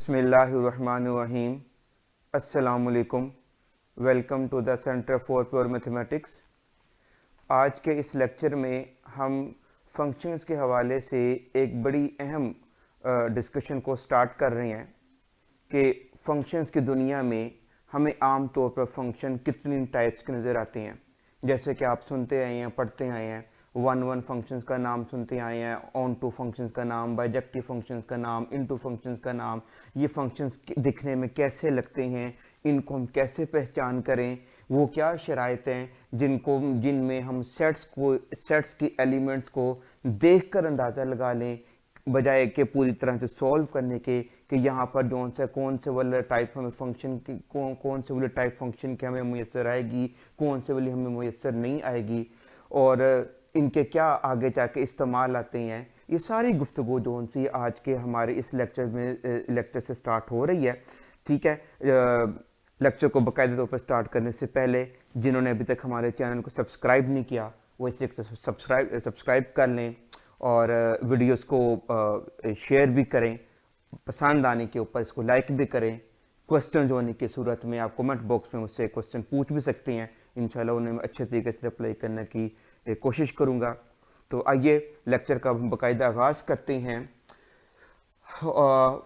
बिस्मिल्लाहिर्रहमानिर्रहीम। अस्सलामुअलैकुम। Welcome to the centre for pure mathematics. आज के इस लेक्चर में हम फंक्शंस के हवाले से एक बड़ी अहम डिस्कशन को स्टार्ट कर रहे हैं कि फंक्शंस की दुनिया में हमें आम तौर पर फंक्शन कितनी टाइप्स के नज़र आते हैं। जैसे कि आप सुनते आए हैं, पढ़ते आए हैं, वन फंक्शंस का नाम सुनते आए हैं, ऑन टू फंक्शंस का नाम, बाइजेक्टिव फंक्शंस का नाम, इनटू फंक्शंस का नाम। ये फंक्शंस दिखने में कैसे लगते हैं, इनको हम कैसे पहचान करें, वो क्या शराइत हैं जिनमें हम सेट्स की एलिमेंट्स को देखकर अंदाज़ा लगा लें, बजाय के पूरी तरह से सॉल्व करने के कि यहाँ पर कौन से वाले टाइप हमें फंक्शन की कौन से वाले टाइप फंक्शन के हमें मुयस्सर आएगी, कौन से वाली हमें मुयस्सर नहीं आएगी, और इनके क्या आगे जाके इस्तेमाल आते हैं। ये सारी गुफ्तगू जो सी आज के हमारे इस लेक्चर से स्टार्ट हो रही है। ठीक है, लेक्चर को बाकायदा तौर पर स्टार्ट करने से पहले जिन्होंने अभी तक हमारे चैनल को सब्सक्राइब नहीं किया वो इसे सब्सक्राइब कर लें और वीडियोस को शेयर भी करें, पसंद आने के ऊपर इसको लाइक भी करें। क्वेश्चन होने की सूरत में आप कमेंट बॉक्स में मुझसे क्वेश्चन पूछ भी सकते हैं, इंशाल्लाह उन्हें मैं अच्छे तरीके से रिप्लाई करने की कोशिश करूँगा। तो आइए लेक्चर का हम बाकायदा आगाज़ करते हैं।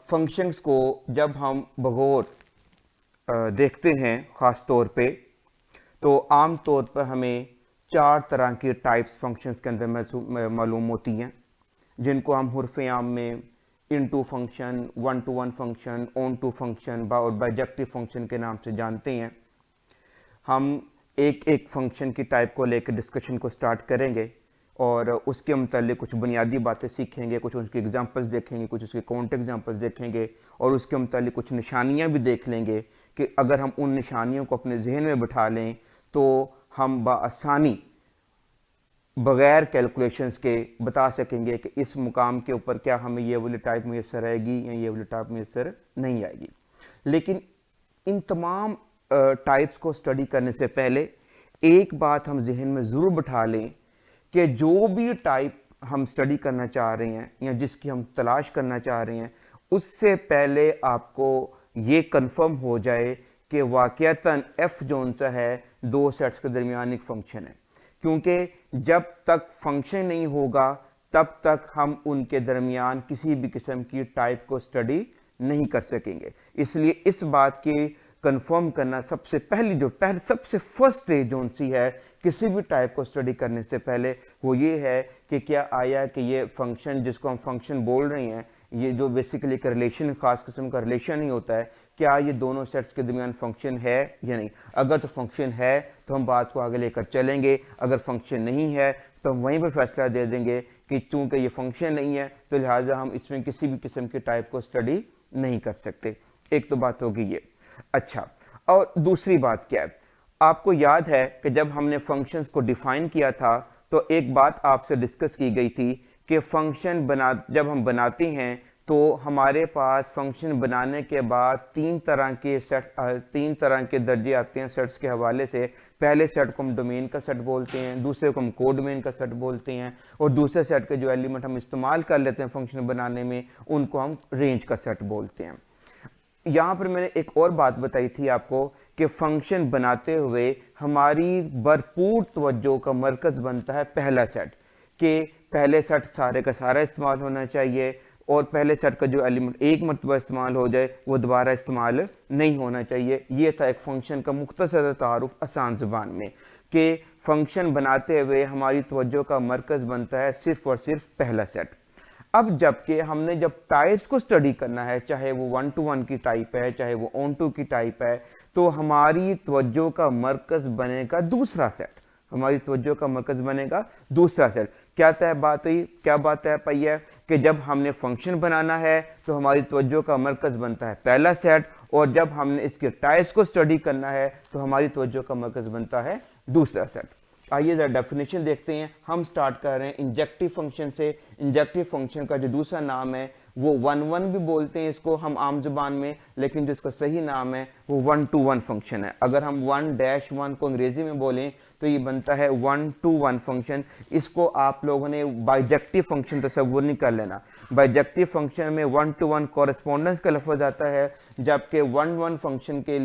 फंक्शंस को जब हम बगौर देखते हैं ख़ास तौर पे, तो आम तौर पर हमें 4 तरह की टाइप्स फंक्शंस के अंदर मालूम होती हैं, जिनको हम हुर्फ़ आम में into function, one to one function, onto function और बाइजेक्टिव फंक्शन के नाम से जानते हैं। हम एक एक फंक्शन की टाइप को लेकर डिस्कशन को स्टार्ट करेंगे और उसके मुतालिक कुछ बुनियादी बातें सीखेंगे, कुछ उसकी एग्जांपल्स देखेंगे, कुछ उसके काउंट एग्जांपल्स देखेंगे और उसके मुतालिक कुछ निशानियां भी देख लेंगे कि अगर हम उन निशानियों को अपने जहन में बिठा लें तो हम बआसानी बग़ैर कैलकुलेशंस के बता सकेंगे कि इस मुकाम के ऊपर क्या हमें ये वाली टाइप मुयस्सर आएगी या ये वाली टाइप मुयस्सर नहीं आएगी। लेकिन इन तमाम टाइप्स को स्टडी करने से पहले एक बात हम जहन में ज़रूर बिठा लें कि जो भी टाइप हम स्टडी करना चाह रहे हैं या जिसकी हम तलाश करना चाह रहे हैं, उससे पहले आपको ये कंफर्म हो जाए कि वाक़यातन एफ़ जोन सा है दो सेट्स के दरमियान एक फ़ंक्शन है। क्योंकि जब तक फंक्शन नहीं होगा तब तक हम उनके दरमियान किसी भी किस्म की टाइप को स्टडी नहीं कर सकेंगे। इसलिए इस बात की कंफर्म करना सबसे सबसे फर्स्ट स्टेज जो सी है किसी भी टाइप को स्टडी करने से पहले, वो ये है कि क्या आया कि ये फंक्शन जिसको हम फंक्शन बोल रहे हैं, ये जो बेसिकली एक रिलेशन, खास किस्म का रिलेशन ही होता है, क्या ये दोनों सेट्स के दरमियान फंक्शन है या नहीं। अगर तो फंक्शन है तो हम बात को आगे लेकर चलेंगे, अगर फंक्शन नहीं है तो हम वहीं पर फैसला दे देंगे कि चूंकि ये फंक्शन नहीं है तो लिहाजा हम इसमें किसी भी किस्म की टाइप को स्टडी नहीं कर सकते। एक तो बात होगी ये। अच्छा, और दूसरी बात क्या है, आपको याद है कि जब हमने फंक्शंस को डिफाइन किया था तो एक बात आपसे डिस्कस की गई थी कि फंक्शन जब हम बनाते हैं तो हमारे पास फंक्शन बनाने के बाद तीन तरह के दर्जे आते हैं सेट्स के हवाले से। पहले सेट को हम डोमेन का सेट बोलते हैं, दूसरे को हम कोडोमेन का सेट बोलते हैं, और दूसरे सेट के जो एलिमेंट हम इस्तेमाल कर लेते हैं फंक्शन बनाने में उनको हम रेंज का सेट बोलते हैं। यहाँ पर मैंने एक और बात बताई थी आपको कि फंक्शन बनाते हुए हमारी भरपूर तवज्जो का मरकज़ बनता है पहला सेट, कि पहले सेट सारे का सारा इस्तेमाल होना चाहिए और पहले सेट का जो एलिमेंट एक मरतबा इस्तेमाल हो जाए वो दोबारा इस्तेमाल नहीं होना चाहिए। ये था एक फंक्शन का मुख्तसर तारुफ आसान ज़ुबान में, कि फंक्शन बनाते हुए हमारी तवज्जो का मरकज़ बनता है सिर्फ़ और सिर्फ पहला सेट। अब जबकि हमने जब टाइप्स को स्टडी करना है, चाहे वो वन टू वन की टाइप है, चाहे वो ऑन टू की टाइप है, तो हमारी तवज्जो का मरकज़ बनेगा दूसरा सेट। हमारी तवज्जो का मरकज़ बनेगा दूसरा सेट। क्या बात तय पाई है कि जब हमने फंक्शन बनाना है तो हमारी तवज्जो का मरकज़ बनता है पहला सेट, और जब हमने इसके टाइप्स को स्टडी करना है तो हमारी तवज्जो का मरकज़ बनता है दूसरा सेट। आइए ज़रा डेफिनेशन देखते हैं। हम स्टार्ट कर रहे हैं इंजेक्टिव फंक्शन से। इंजेक्टिव फंक्शन का जो दूसरा नाम है वो 1-1 भी बोलते हैं इसको हम आम जुबान में, लेकिन जो इसका सही नाम है वो 1-to-1 फंक्शन है। अगर हम 1-1 को अंग्रेजी में बोलें तो ये बनता है 1-to-1 फंक्शन। इसको आप लोगों ने बाइजेक्टिव फंक्शन तस्वुर नहीं कर लेना। बाइजेक्टिव फंक्शन में 1-to-1 कॉरेस्पॉन्डेंस का लफ्ज आता है, जबकि 1-1 फंक्शन के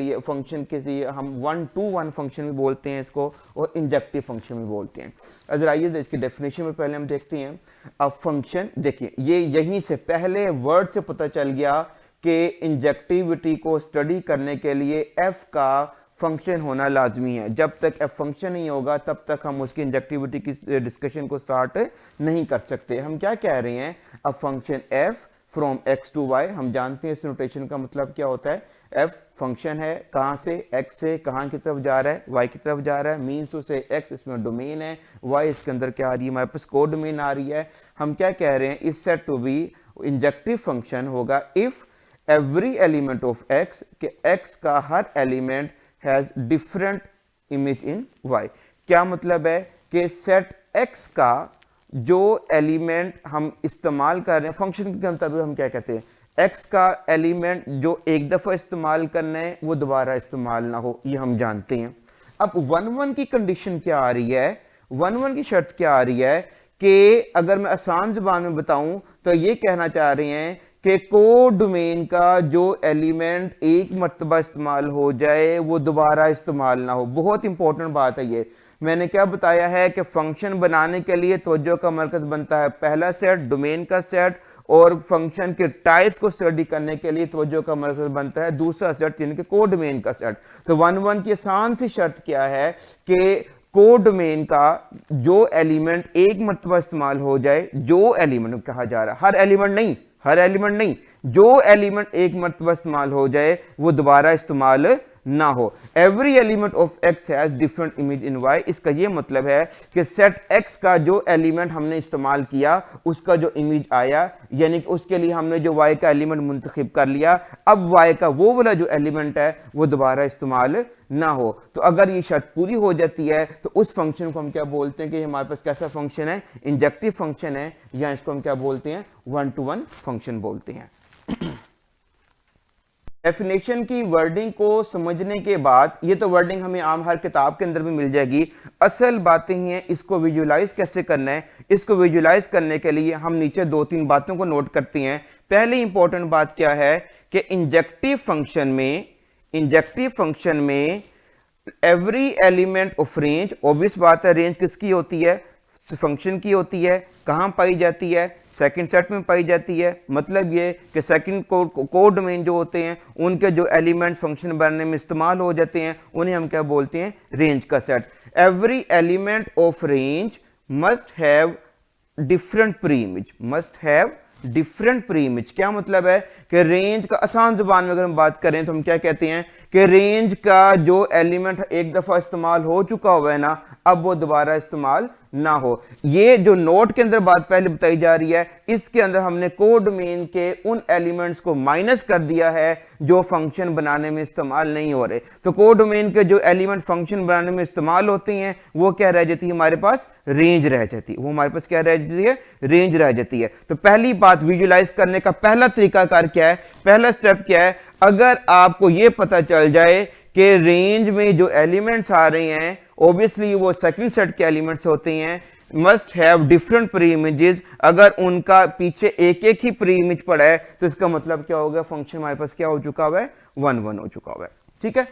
लिए हम 1-to-1 फंक्शन भी बोलते हैं इसको, और इंजेक्टिव फंक्शन भी बोलते हैं। अगर आइए इसकी डेफिनेशन में पहले हम देखते हैं। अब फंक्शन देखिए, ये यहीं से पहले वर्ड से पता चल गया कि इंजेक्टिविटी को स्टडी करने के लिए एफ का फंक्शन होना लाजमी है। जब तक एफ फंक्शन नहीं होगा तब तक हम उसकी इंजेक्टिविटी की डिस्कशन को स्टार्ट नहीं कर सकते। हम क्या कह रहे हैं, अब function F from X to Y, हम जानते हैं इस नोटेशन का मतलब क्या होता है। एफ फंक्शन है कहाँ से, एक्स से कहाँ की तरफ जा रहा है, वाई की तरफ जा रहा है। मीन्स टू से एक्स इसमें डोमेन है, वाई इसके अंदर क्या आ रही है, हमारे पास को डोमेन आ रही है। हम क्या कह रहे हैं, इस set to be injective function होगा if every element of X, कि एक्स का हर element has different image in Y. क्या मतलब है कि सेट एक्स का जो एलिमेंट हम इस्तेमाल कर रहे हैं, फंक्शन के मुताबिक हम क्या कहते हैं, एक्स का एलिमेंट जो एक दफ़ा इस्तेमाल करना है वो दोबारा इस्तेमाल ना हो, ये हम जानते हैं। अब 1-1 की कंडीशन क्या आ रही है, 1-1 की शर्त क्या आ रही है कि अगर मैं आसान ज़बान में बताऊं तो ये कहना चाह रहे हैं कि को डोमेन का जो एलिमेंट एक मरतबा इस्तेमाल हो जाए वो दोबारा इस्तेमाल ना हो। बहुत इंपॉर्टेंट बात है ये। मैंने क्या बताया है कि फंक्शन बनाने के लिए तवज्जो का मरकज बनता है पहला सेट, डोमेन का सेट, और फंक्शन के टाइप्स को स्टडी करने के लिए तवज्जो का मरकज बनता है दूसरा सेट, यानी कि को डोमेन का सेट। तो 1-1 की आसान सी शर्त क्या है कि को डोमेन का जो एलिमेंट एक मरतबा इस्तेमाल हो जाए, जो एलिमेंट कहा जा रहा है, हर एलिमेंट नहीं, जो एलिमेंट एक मरतबा इस्तेमाल हो जाए वो दोबारा इस्तेमाल ना हो। Every element of X has different image in Y. इसका ये मतलब है कि सेट एक्स का जो एलिमेंट हमने इस्तेमाल किया उसका जो इमेज आया, यानी कि उसके लिए हमने जो वाई का एलिमेंट मुंतखब कर लिया, अब वाई का वो वाला जो एलिमेंट है वो दोबारा इस्तेमाल ना हो। तो अगर ये शर्त पूरी हो जाती है तो उस फंक्शन को हम क्या बोलते हैं कि हमारे पास कैसा फंक्शन है, इंजेक्टिव फंक्शन है, या इसको हम क्या बोलते हैं, 1-to-1 फंक्शन बोलते हैं। डेफिनेशन की वर्डिंग को समझने के बाद, ये तो वर्डिंग हमें आम हर किताब के अंदर भी मिल जाएगी, असल बातें ही हैं इसको विजुलाइज कैसे करना है। इसको विजुलाइज करने के लिए हम नीचे 2-3 बातों को नोट करते हैं। पहली इंपॉर्टेंट बात क्या है कि इंजेक्टिव फंक्शन में every element of range, obvious बात है रेंज किसकी होती है, फंक्शन की होती है। कहां पाई जाती है, सेकंड सेट में पाई जाती है। मतलब ये कि सेकंड को डोमेन जो होते हैं उनके जो एलिमेंट फंक्शन बनने में इस्तेमाल हो जाते हैं उन्हें हम क्या बोलते हैं, रेंज का set. Every element of range must have different pre image. क्या मतलब है कि रेंज का आसान जुबान में अगर हम बात करें तो हम क्या कहते हैं कि रेंज का जो एलिमेंट एक दफा इस्तेमाल हो चुका हुआ है ना, अब वो दोबारा इस्तेमाल ना हो। ये जो नोट के अंदर बात पहले बताई जा रही है, इसके अंदर हमने को डोमेन के उन एलिमेंट्स को माइनस कर दिया है जो फंक्शन बनाने में इस्तेमाल नहीं हो रहे। तो को डोमेन के जो एलिमेंट फंक्शन बनाने में इस्तेमाल होते हैं वो क्या रह जाती है, हमारे पास रेंज रह जाती है। वो हमारे पास क्या रह जाती है, रेंज रह जाती है। तो पहली बात विजुलाइज करने का पहला तरीकाकार क्या है, पहला स्टेप क्या है, अगर आपको ये पता चल जाए कि रेंज में जो एलिमेंट्स आ रहे हैं ऑब्वियसली वो सेकंड सेट के एलिमेंट्स होते हैं, must have different pre images. अगर उनका पीछे एक एक ही प्री इमेज पड़ा है तो इसका मतलब क्या होगा, फंक्शन हमारे पास क्या हो चुका हुआ है, 1-1 हो चुका हुआ है। ठीक है,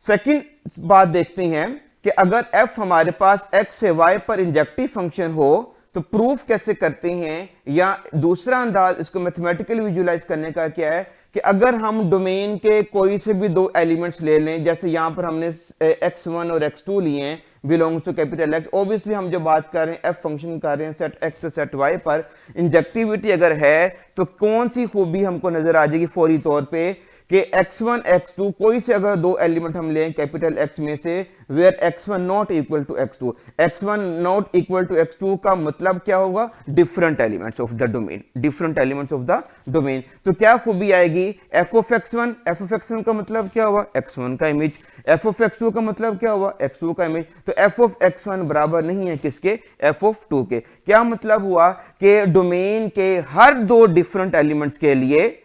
सेकंड बात देखते हैं कि अगर f हमारे पास x से y पर इंजेक्टिव फंक्शन हो तो प्रूफ कैसे करते हैं, या दूसरा अंदाज इसको मैथमेटिकली विजुलाइज करने का क्या है कि अगर हम डोमेन के कोई से भी दो एलिमेंट्स ले लें, जैसे यहां पर हमने x1 और x2 लिए हैं belongs to capital X। Obviously हम जब बात कर रहे हैं f फंक्शन कर रहे हैं सेट x से सेट y पर, इंजेक्टिविटी अगर है तो कौन सी खूबी हमको नजर आ जाएगी फौरी तौर पे कि x1 x2 कोई से अगर दो एलिमेंट हम लें कैपिटल X में से where x1 not equal to x2, x1 not equal to x2 का मतलब क्या होगा, different elements of the domain, different elements of the domain. तो क्या खूबी आएगी, f ऑफ x1 का मतलब क्या हुआ, x1 का इमेज, f ऑफ x2 का मतलब क्या हुआ, x2 का इमेज। तो f ऑफ x1 बराबर नहीं है किसके, f ऑफ 2 के। क्या मतलब हुआ कि डोमेन के हर दो डिफरेंट एलिमेंट्स के लिए,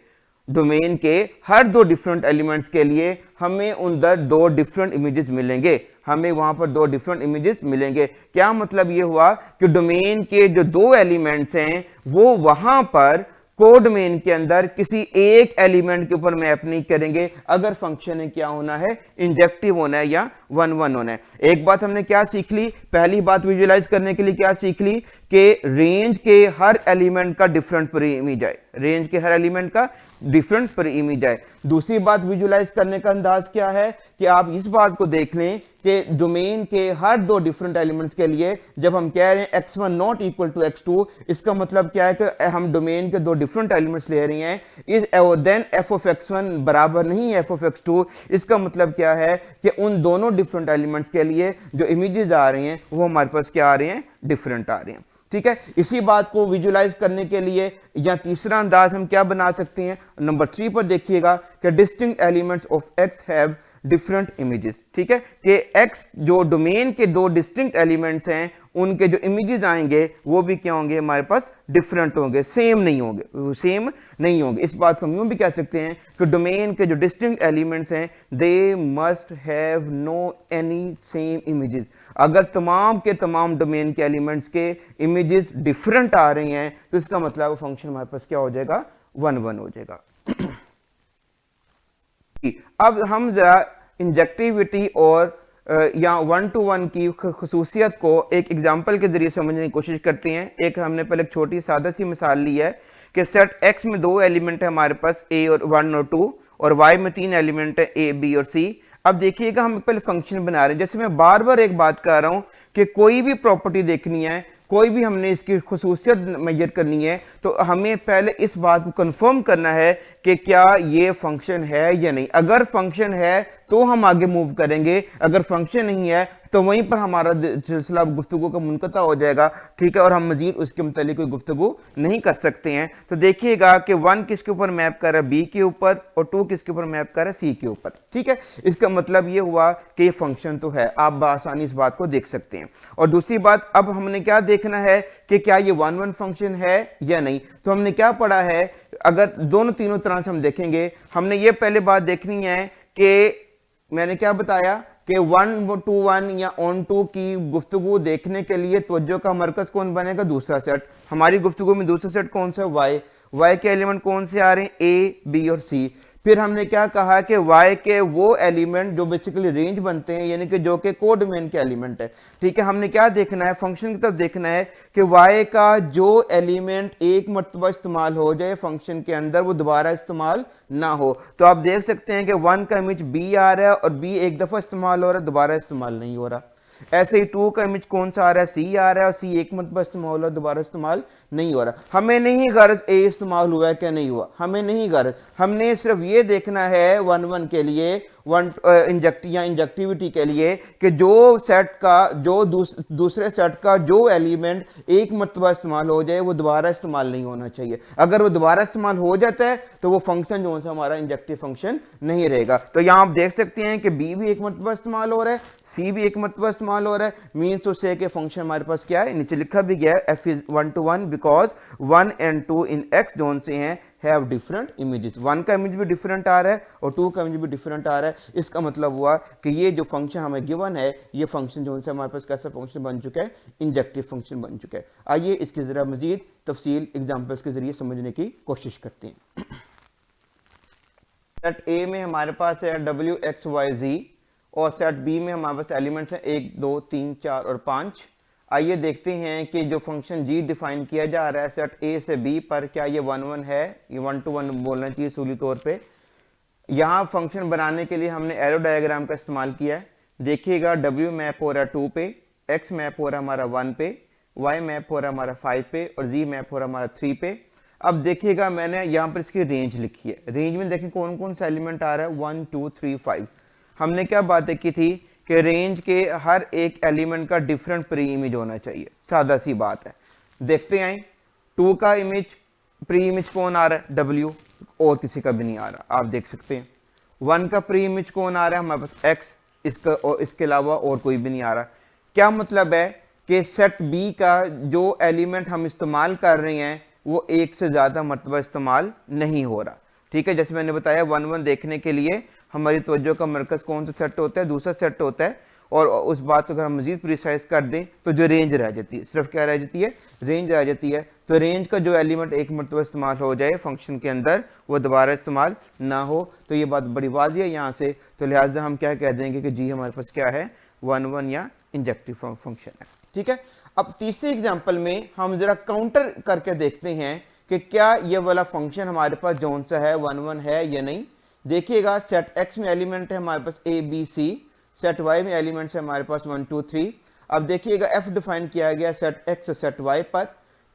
डोमेन के हर दो डिफरेंट एलिमेंट्स के लिए हमें उधर दो डिफरेंट इमेजेस मिलेंगे, हमें वहां पर दो डिफरेंट इमेजेस मिलेंगे। क्या मतलब ये हुआ कि डोमेन के जो दो एलिमेंट्स हैं वो वहां पर कोडोमेन के अंदर किसी एक एलिमेंट के ऊपर मैप नहीं करेंगे अगर फंक्शन क्या होना है, इंजेक्टिव होना है या 1-1 होना है। एक बात हमने क्या सीख ली, पहली बात विजुअलाइज करने के लिए क्या सीख ली कि रेंज के हर एलिमेंट का डिफरेंट पर इमेज आए, रेंज के हर एलिमेंट का डिफरेंट पर इमेज आए। दूसरी बात विजुअलाइज करने का अंदाज क्या है कि आप इस बात को देख लें कि डोमेन के हर दो डिफरेंट एलिमेंट्स के लिए जब हम कह रहे हैं x1 not equal to x2, इसका मतलब क्या है कि हम डोमेन के दो डिफरेंट एलिमेंट्स ले रहे हैं, इस देन f ऑफ x1 बराबर नहीं है f ऑफ x2। इसका मतलब क्या है कि उन दोनों डिफरेंट एलिमेंट्स के लिए जो इमेजेस आ रहे हैं वो हमारे पास क्या आ रहे हैं, डिफरेंट आ रहे हैं। ठीक है, इसी बात को विजुअलाइज करने के लिए या तीसरा अंदाज हम क्या बना सकते हैं, नंबर 3 पर देखिएगा कि distinct elements of x have different images. ठीक है, कि x जो डोमेन के दो डिस्टिंक्ट एलिमेंट्स हैं उनके जो इमेजेस आएंगे वो भी क्या होंगे, हमारे पास डिफरेंट होंगे, सेम नहीं होंगे, सेम नहीं होंगे। इस बात को हम यूं भी कह सकते हैं कि डोमेन के जो डिस्टिंक्ट एलिमेंट्स हैं they must have no any same images. अगर तमाम के तमाम डोमेन के एलिमेंट्स के इमेजेस डिफरेंट आ रही हैं तो इसका मतलब फंक्शन हमारे पास क्या हो जाएगा, 1-1 हो जाएगा। अब हम जरा इंजेक्टिविटी और या 1-to-1 की खसूसियत को एक एग्जाम्पल के जरिए समझने की कोशिश करते हैं। एक हमने पहले एक छोटी सादा सी मिसाल ली है कि सेट x में दो एलिमेंट है हमारे पास a और 1 और 2, और y में तीन एलिमेंट है a b और c। अब देखिएगा हम पहले फंक्शन बना रहे हैं, जैसे मैं बार बार एक बात कर रहा हूं कि कोई भी प्रॉपर्टी देखनी है, कोई भी हमने इसकी खुसूसियत मेजर करनी है तो हमें पहले इस बात को कंफर्म करना है कि क्या ये फंक्शन है या नहीं। अगर फंक्शन है तो हम आगे मूव करेंगे, अगर फंक्शन नहीं है तो वहीं पर हमारा सिलसिला गुफ्तगू का मुनक़ता हो जाएगा। ठीक है, और हम मजीद उसके मुतालिक कोई गुफ्तगू नहीं कर सकते हैं। तो देखिएगा कि 1 किसके ऊपर मैप कर रहा है, b के ऊपर, और 2 किसके ऊपर मैप कर रहा है, c के ऊपर। ठीक है, इसका मतलब ये हुआ कि ये फंक्शन तो है, आप बआसानी इस बात को देख सकते हैं। और दूसरी बात, अब हमने क्या देखना है कि क्या ये 1-1 फंक्शन है या नहीं। तो हमने क्या पढ़ा है, अगर दोनों तीनों तरह से हम देखेंगे, हमने ये पहले बात देखनी है कि मैंने क्या बताया कि 1-to-1 या on-to की गुफ्तगू देखने के लिए तवज्जो का मरकज कौन बनेगा, दूसरा सेट। हमारी गुफ्तगू में दूसरा सेट कौन सा है, y के एलिमेंट कौन से आ रहे हैं, a b और c। फिर हमने क्या कहा कि y के वो एलिमेंट जो बेसिकली रेंज बनते हैं, यानी कि जो कि कोडोमेन के एलिमेंट है। ठीक है, हमने क्या देखना है, फंक्शन की तरफ देखना है कि y का जो एलिमेंट एक मरतबा इस्तेमाल हो जाए फंक्शन के अंदर वो दोबारा इस्तेमाल ना हो। तो आप देख सकते हैं कि 1 का इमेज b आ रहा है और b एक दफा इस्तेमाल हो रहा है, दोबारा इस्तेमाल नहीं हो रहा। ऐसे ही 2 का इमेज कौन सा आ रहा है, c आ रहा है, और c एक मरतबा इस्तेमाल हो रहा है, दोबारा इस्तेमाल नहीं हो रहा। हमें नहीं गर्ज a इस्तेमाल हुआ है क्या नहीं हुआ, हमें नहीं गर्ज, हमने सिर्फ ये देखना है 1-1 के लिए, इंजेक्टिविटी के लिए कि जो सेट का जो दूसरे सेट का जो एलिमेंट एक मरतबा इस्तेमाल हो जाए वो दोबारा इस्तेमाल नहीं होना चाहिए। अगर वो दोबारा इस्तेमाल हो जाता है तो वो फंक्शन जो है हमारा इंजेक्टिव फंक्शन नहीं रहेगा। तो यहाँ आप देख सकते हैं कि b भी एक मरतबा इस्तेमाल हो रहा है, c भी एक मरतबा इस्तेमाल हो रहा है, मीन्स टू से कि फंक्शन हमारे पास क्या है, नीचे लिखा भी गया है f is 1-to-1 because 1 and 2 in x zone से हैं हैव डिफरेंट इमेजेस। 1 का इमेज भी डिफरेंट आ रहा है और 2 का इमेज भी डिफरेंट आ रहा है। इसका मतलब हुआ कि ये जो फंक्शन हमें गिवन है, ये फंक्शन जो है हमारे पास कैसा फंक्शन बन चुका है, इंजेक्टिव फंक्शन बन चुका है। आइए इसकी जरा मजीद तफसील एग्जांपल्स के जरिए समझने की कोशिश करते हैं। सेट ए में हमारे पास है w x y z और सेट बी में हमारे पास एलिमेंट्स हैं 1 2 3 4 और 5। आइए देखते हैं कि जो फंक्शन g डिफाइन किया जा रहा है सेट a से b पर, क्या ये 1-1 है, ये 1-to-1 बोलना चाहिए सूली तौर पे। यहाँ फंक्शन बनाने के लिए हमने एरो डायग्राम का इस्तेमाल किया है। देखिएगा w मैप हो रहा है 2 पे, x मैप हो रहा है हमारा 1 पे, y मैप हो रहा है हमारा 5 पे और z मैप हो रहा है हमारा 3 पे। अब देखिएगा मैंने यहाँ पर इसकी रेंज लिखी है, रेंज में देखें कौन कौन सा एलिमेंट आ रहा है, 1 2 3 5। हमने क्या बातें की थी कि रेंज के हर एक एलिमेंट का डिफरेंट प्री इमेज होना चाहिए, सादा सी बात है। देखते हैं 2 का इमेज प्री इमेज कौन आ रहा है, W, और किसी का भी नहीं आ रहा, आप देख सकते हैं। 1 का प्री इमेज कौन आ रहा है हमारे पास, X, इसका और इसके अलावा और कोई भी नहीं आ रहा। क्या मतलब है कि सेट बी का जो एलिमेंट हम इस्तेमाल कर रहे हैं वो एक से ज़्यादा मरतबा इस्तेमाल नहीं हो रहा, ठीक है। जैसे मैंने बताया 1 1 देखने के लिए हमारी तवज्जो का मरकज़ कौन सा सेट होता है, दूसरा सेट होता है। और उस बात को अगर हम मजीद प्रिसाइज कर दें तो जो रेंज रह जाती है, सिर्फ क्या रह जाती है, रेंज रह जाती है। तो रेंज का जो एलिमेंट एक मरतबा इस्तेमाल हो जाए फंक्शन के अंदर, वो दोबारा इस्तेमाल ना हो, तो ये बात बड़ी वाज़ी है यहाँ से। तो लिहाजा हम क्या कह देंगे कि जी हमारे पास क्या है, 1 1 या इंजेक्टिव फंक्शन है, ठीक है। अब तीसरी एग्जाम्पल में हम जरा काउंटर करके देखते हैं कि क्या ये वाला फंक्शन हमारे पास जौन सा है 1 1 है या नहीं। देखिएगा सेट x में एलिमेंट है हमारे पास a b c, set y में एलिमेंट्स है हमारे पास 1 2 3। अब देखिएगा f डिफाइन किया गया सेट x सेट y पर,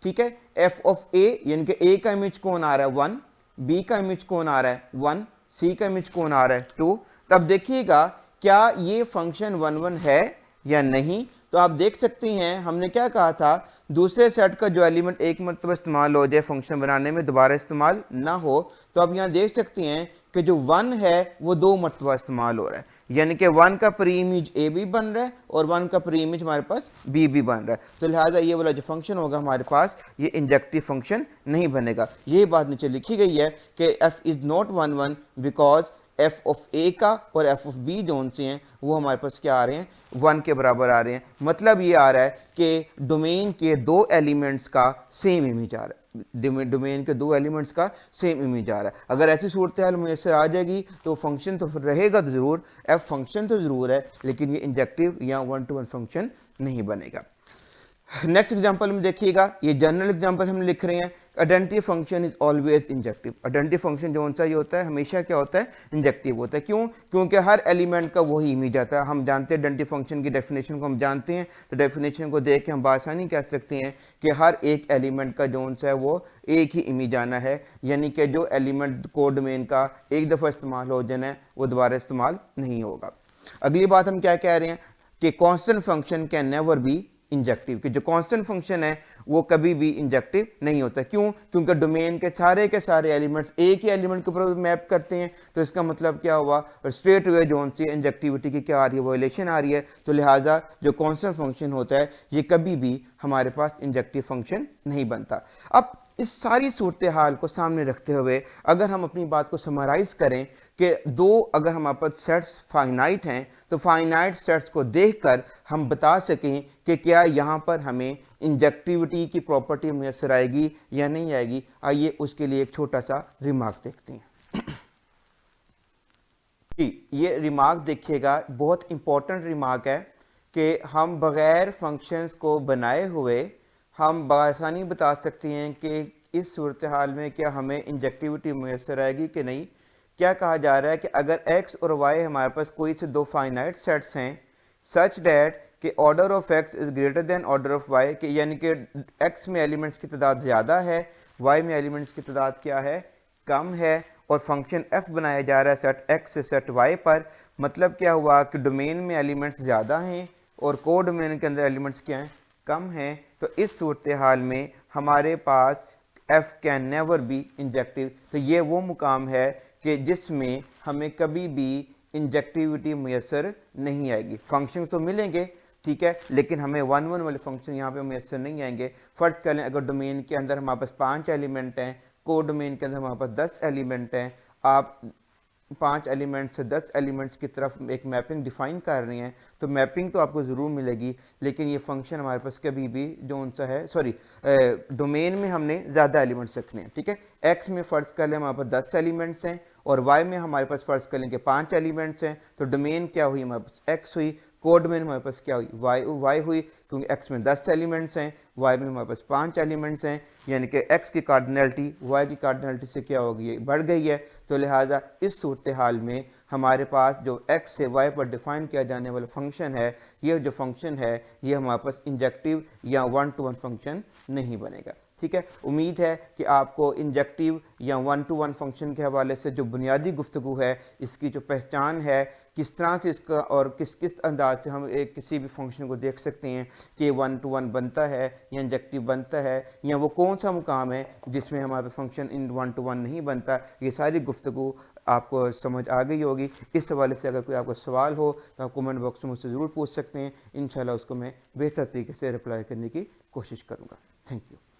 ठीक है। f ऑफ a यानी कि a का इमेज कौन आ रहा है 1, b का इमेज कौन आ रहा है 1, c का इमेज कौन आ रहा है 2। तब देखिएगा क्या ये फंक्शन 1 1 है या नहीं। तो आप देख सकते हैं हमने क्या कहा था, दूसरे सेट का जो एलिमेंट एक मरतबा इस्तेमाल हो जाए फंक्शन बनाने में, दोबारा इस्तेमाल ना हो। तो आप यहाँ देख सकते हैं कि जो 1 है वो 2 मरतबा इस्तेमाल हो रहा है, यानी कि 1 का प्री इमेज ए भी बन रहा है और 1 का प्री इमेज हमारे पास बी भी बन रहा है। तो लिहाजा ये वाला जो फंक्शन होगा हमारे पास ये इंजेक्टिव फंक्शन नहीं बनेगा। ये बात नीचे लिखी गई है कि f is not 1 1 because f of a का और f ऑफ b जोन से हैं वो हमारे पास क्या आ रहे हैं, 1 के बराबर आ रहे हैं। मतलब ये आ रहा है कि डोमेन के 2 एलिमेंट्स का सेम इमेज आ रहा है, डोमेन के 2 एलिमेंट्स का सेम इमेज आ रहा है। अगर ऐसी सूरत हाल मुयसर आ जाएगी तो फंक्शन तो फिर रहेगा तो ज़रूर, f फंक्शन तो ज़रूर है, लेकिन ये इंजेक्टिव या 1 to 1 फंक्शन नहीं बनेगा। नेक्स्ट एग्जांपल में देखिएगा, ये जनरल एग्जांपल हम लिख रहे हैं, identity function is always injective. Identity function जो सा ये होता है हमेशा क्या होता है, इंजेक्टिव होता है। क्यों? क्योंकि हर एलिमेंट का वही इमेज आता है। हम जानते हैं आइडेंटिटी फंक्शन की डेफिनेशन को हम जानते हैं, तो डेफिनेशन को देख के हम बासानी कह सकते हैं कि हर एक एलिमेंट का जो सा है वो एक ही इमेज आना है, यानी कि जो एलिमेंट कोड डोमेन का एक दफ़ा इस्तेमाल हो जाना है वो दोबारा इस्तेमाल नहीं होगा। अगली बात हम क्या कह रहे हैं कि constant function can never be injective, कि जो कांस्टेंट फंक्शन है वो कभी भी इंजेक्टिव नहीं होता। क्यों? क्योंकि डोमेन के सारे एलिमेंट्स एक ही एलिमेंट के ऊपर मैप करते हैं। तो इसका मतलब क्या हुआ, स्ट्रेट वे जोन से इंजेक्टिविटी की क्या आ रही है, वायलेशन आ रही है। तो लिहाजा जो कांस्टेंट फंक्शन होता है ये कभी भी हमारे पास इंजेक्टिव फंक्शन नहीं बनता। अब इस सारी सूरत हाल को सामने रखते हुए अगर हम अपनी बात को समराइज करें कि अगर हमारे पास सेट्स फाइनाइट हैं तो फाइनाइट सेट्स को देखकर हम बता सकें कि क्या यहाँ पर हमें इंजेक्टिविटी की प्रॉपर्टी मुयसर आएगी या नहीं आएगी। आइए उसके लिए एक छोटा सा रिमार्क देखते हैं। ये रिमार्क देखिएगा, बहुत इंपॉर्टेंट रिमार्क है कि हम बग़ैर फंक्शंस को बनाए हुए हम बआसानी बता सकते हैं कि इस सूरत हाल में क्या हमें इंजेक्टिविटी मुयसर आएगी कि नहीं। क्या कहा जा रहा है कि अगर x और y हमारे पास कोई से 2 फाइनाइट सेट्स हैं सच डैट कि order of x is greater than order of y, कि यानी कि x में एलिमेंट्स की तादाद ज़्यादा है, y में एलिमेंट्स की तादाद क्या है, कम है, और फंक्शन f बनाया जा रहा है सेट x से सेट y पर। मतलब क्या हुआ कि डोमेन में एलिमेंट्स ज़्यादा हैं और को डोमेन के अंदर एलिमेंट्स क्या हैं, कम हैं। तो इस सूरत हाल में हमारे पास f can never be injective. तो ये वो मुकाम है कि जिसमें हमें कभी भी इंजेक्टिविटी मुयसर नहीं आएगी। फंक्शन तो मिलेंगे, ठीक है, लेकिन हमें 1 1 वाले फंक्शन यहाँ पे मुयसर नहीं आएंगे। फ़र्ज करें अगर डोमेन के अंदर हमारे पास 5 एलिमेंट हैं, को डोमेन के अंदर हमारे पास 10 एलिमेंट हैं, आप 5 एलिमेंट से 10 एलिमेंट्स की तरफ एक मैपिंग डिफ़ाइन कर रहे हैं, तो मैपिंग तो आपको ज़रूर मिलेगी, लेकिन ये फंक्शन हमारे पास कभी भी जो सा है डोमेन में हमने ज़्यादा एलिमेंट्स रखने हैं, ठीक है। एक्स में फ़र्ज़ कर लें हमारे पास 10 एलिमेंट्स हैं और वाई में हमारे पास फ़र्ज़ कर लें कि 5 एलिमेंट्स हैं। तो डोमेन क्या हुई, हमारे पास एक्स हुई, कोड में हमारे पास क्या हुई, वाई हुई, क्योंकि एक्स में 10 एलिमेंट्स हैं, वाई में हमारे पास 5 एलिमेंट्स हैं, यानी कि एक्स की कार्डिनलिटी वाई की कार्डिनलिटी से क्या हो गई, बढ़ गई है। तो लिहाजा इस सूरत हाल में हमारे पास जो एक्स से वाई पर डिफ़ाइन किया जाने वाला फंक्शन है, ये जो फंक्शन है ये हमारे पास इंजेक्टिव या 1 to 1 फंक्शन नहीं बनेगा, ठीक ठीक है। उम्मीद है कि आपको इंजेक्टिव या वन टू वन फंक्शन के हवाले से जो बुनियादी गुफ्तगू है, इसकी जो पहचान है, किस तरह से इसका और किस किस अंदाज से हम एक किसी भी फंक्शन को देख सकते हैं कि वन टू वन बनता है या इंजेक्टिव बनता है, या वो कौन सा मुकाम है जिसमें हमारा function in one to one नहीं बनता, ये सारी गुफ्तगू आपको समझ आ गई होगी। इस हवाले से अगर कोई आपको सवाल हो तो आप कमेंट बॉक्स में मुझसे ज़रूर पूछ सकते हैं। इंशाल्लाह उसको मैं बेहतर तरीके से रिप्लाई करने की कोशिश करूँगा। Thank you.